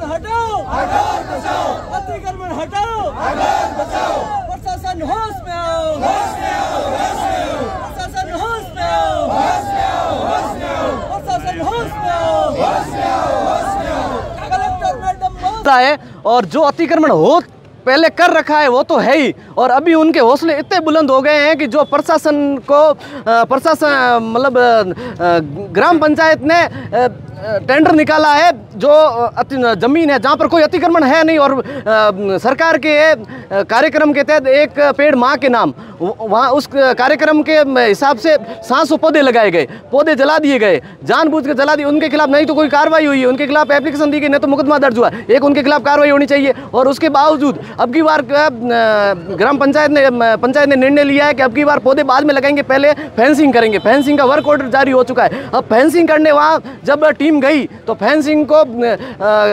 हटाओ, अतिक्रमण हटाओ, प्रशासन होश में आओ, प्रशासन होश में आओ, प्रशासन होश में आओ। कलेक्टर मैडम है और जो अतिक्रमण हो पहले कर रखा है वो तो है ही, और अभी उनके हौसले इतने बुलंद हो गए हैं कि जो प्रशासन मतलब ग्राम पंचायत ने टेंडर निकाला है, जो जमीन है जहाँ पर कोई अतिक्रमण है नहीं, और सरकार के कार्यक्रम के तहत एक पेड़ माँ के नाम, वहाँ उस कार्यक्रम के हिसाब से 700 पौधे लगाए गए, पौधे जला दिए गए, जानबूझ कर जला दिए। उनके खिलाफ नहीं तो कोई कार्रवाई हुई है, उनके खिलाफ एप्लीकेशन दी गई, नहीं तो मुकदमा दर्ज हुआ, एक उनके खिलाफ कार्रवाई होनी चाहिए। और उसके बावजूद अब की बार ग्राम पंचायत ने निर्णय लिया है कि अब की बार पौधे बाद में लगाएंगे, पहले फेंसिंग करेंगे। फेंसिंग का वर्क ऑर्डर जारी हो चुका है। अब फेंसिंग करने वहाँ जब टीम गई तो फेंसिंग को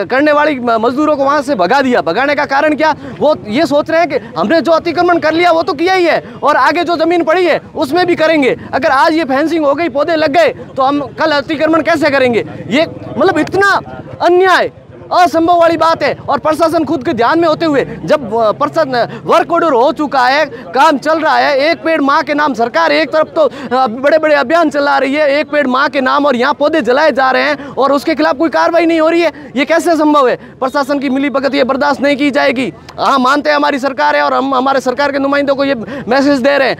करने वाली मजदूरों को वहाँ से भगा दिया। भगाने का कारण क्या, वो ये सोच रहे हैं कि हमने जो अतिक्रमण कर लिया वो तो किया ही है, और आगे जो जमीन पड़ी है उसमें भी करेंगे। अगर आज ये फेंसिंग हो गई, पौधे लग गए, तो हम कल अतिक्रमण कैसे करेंगे? ये मतलब इतना अन्याय, असंभव वाली बात है। और प्रशासन खुद के ध्यान में होते हुए, जब वर्क ऑर्डर हो चुका है, काम चल रहा है, एक पेड़ माँ के नाम, सरकार एक तरफ तो बड़े बड़े अभियान चला रही है एक पेड़ माँ के नाम, और यहाँ पौधे जलाए जा रहे हैं और उसके खिलाफ कोई कार्रवाई नहीं हो रही है। ये कैसे संभव है? प्रशासन की मिलीभगत ये बर्दाश्त नहीं की जाएगी। हाँ, मानते हैं हमारी सरकार है और हम हमारे सरकार के नुमाइंदों को ये मैसेज दे रहे हैं,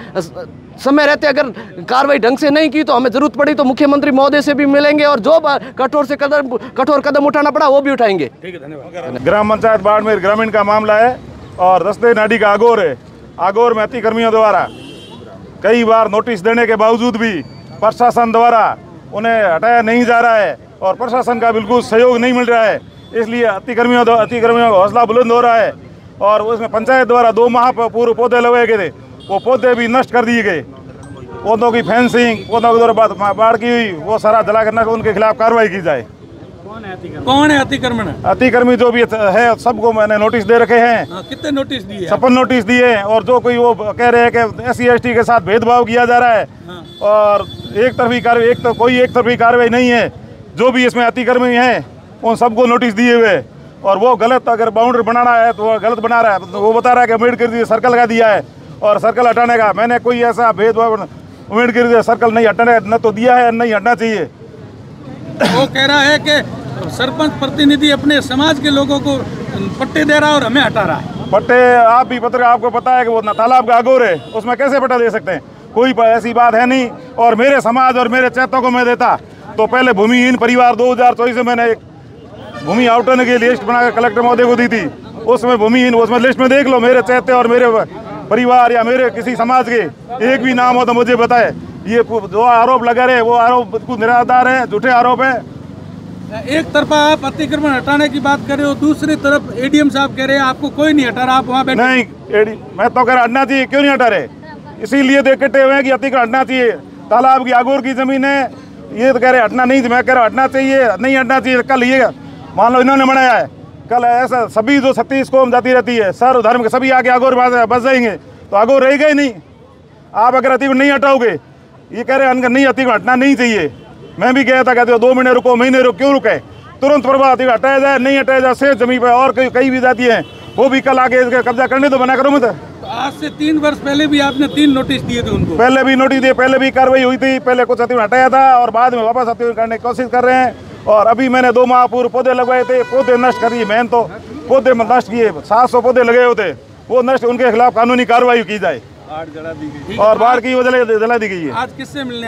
समय रहते अगर कार्रवाई ढंग से नहीं की तो हमें जरूरत पड़ी तो मुख्यमंत्री महोदय से भी मिलेंगे, और जो कठोर कदम उठाना पड़ा वो भी उठाएंगे। ठीक है, धन्यवाद। ग्राम पंचायत बाड़मेर ग्रामीण का मामला है और दस्ते नाडी का आगोर है। आगोर में अतिक्रमियों द्वारा कई बार नोटिस देने के बावजूद भी प्रशासन द्वारा उन्हें हटाया नहीं जा रहा है और प्रशासन का बिल्कुल सहयोग नहीं मिल रहा है। इसलिए अतिक्रमियों का हौसला बुलंद हो रहा है। और उसमें पंचायत द्वारा 2 माह पूर्व पौधे लगाए गए थे, वो पौधे भी नष्ट कर दिए गए। पौधों की फेंसिंग, पौधों के द्वारा बाढ़ की हुई, वो सारा जला कर नष्ट, उनके खिलाफ कार्रवाई की जाए। कौन है अतिक्रमण? अतिक्रमी जो भी है सबको मैंने नोटिस दे रखे हैं। कितने नोटिस दिए? 56 नोटिस दिए हैं। और जो कोई वो कह रहे हैं कि SC ST के साथ भेदभाव किया जा रहा है और एक तरफी कार्रवाई नहीं है। जो भी इसमें अतिक्रमी हैं उन सबको नोटिस दिए हुए, और वो गलत अगर बाउंड्री बनाना है तो वो गलत बना रहा है। तो वो बता रहा है कि अम्बेडकर सर्कल लगा दिया है और सर्कल हटाने का, मैंने कोई ऐसा भेदभाव अम्बेडकर सर्कल नहीं हटाने न तो दिया है, नहीं हटना चाहिए। वो कह रहा है कि सरपंच प्रतिनिधि अपने समाज के लोगों को पट्टे दे रहा है और हमें हटा रहा है। पट्टे आप भी पत्रकार, आपको पता है कि वो तालाब का आगोर है, उसमें कैसे पट्टा दे सकते हैं? कोई ऐसी बात है नहीं। और मेरे समाज और मेरे चैतों को मैं देता तो पहले भूमिहीन परिवार 2024 में मैंने एक भूमि आवंटन की लिस्ट बनाकर कलेक्टर महोदय को दी थी। उसमें भूमिहीन, उसमें लिस्ट में देख लो मेरे चैते और मेरे परिवार या मेरे किसी समाज के एक भी नाम हो तो मुझे बताए। ये जो आरोप लगा रहे वो आरोप बिल्कुल निराधार है, झूठे आरोप है। एक तरफा आप अतिक्रमण हटाने की बात कर रहे हो, दूसरी तरफ ADM साहब कह रहे हैं आपको कोई नहीं हटा रहा, आप वहाँ बैठे। नहीं, मैं तो कह रहा हटना चाहिए, क्यों नहीं हटा रहे? इसीलिए देखते हुए कि अतिक्रमण हटना चाहिए। तालाब की आगोर की जमीन है, ये तो कह रहे हटना नहीं, मैं कह रहा हटना चाहिए, नहीं हटना चाहिए। कल ये मान लो इन्होंने बनाया है, कल ऐसा सभी जो 36 कौम जाती रहती है, सर्व धर्म के सभी आके आगोर बस जाएंगे तो आगोर रहेगा ही नहीं। आप अगर अतिक्रमण नहीं हटाओगे, ये कह रहे हैं नहीं अतिक्रमण हटना नहीं चाहिए। मैं भी गया था, कहते हो 2 महीने रुको, महीने रुको, क्यों रुके? तुरंत प्रभाव अतिक्रमण हटाया जाए, नहीं हटाया जाए। शेष जमीन पर और कई भी जाती है वो भी कल आके कब्जा करने तो बना करो मत। तो आज से 3 वर्ष पहले भी आपने 3 नोटिस दिए थे उनको? पहले भी नोटिस दिए, पहले भी कार्रवाई हुई थी। पहले कुछ अतिक्रमण हटाया था और बाद में वापस अतिक्रमण करने की कोशिश कर रहे हैं। और अभी मैंने 2 माह पूर्व पौधे लगवाए थे, पौधे नष्ट कर दिए। मैंने तो पौधे नष्ट किए, 700 पौधे लगे होते वो नष्ट, उनके खिलाफ कानूनी कार्रवाई की जाए। और बाढ़ की वजह जला दी गई है। आज किससे मिलने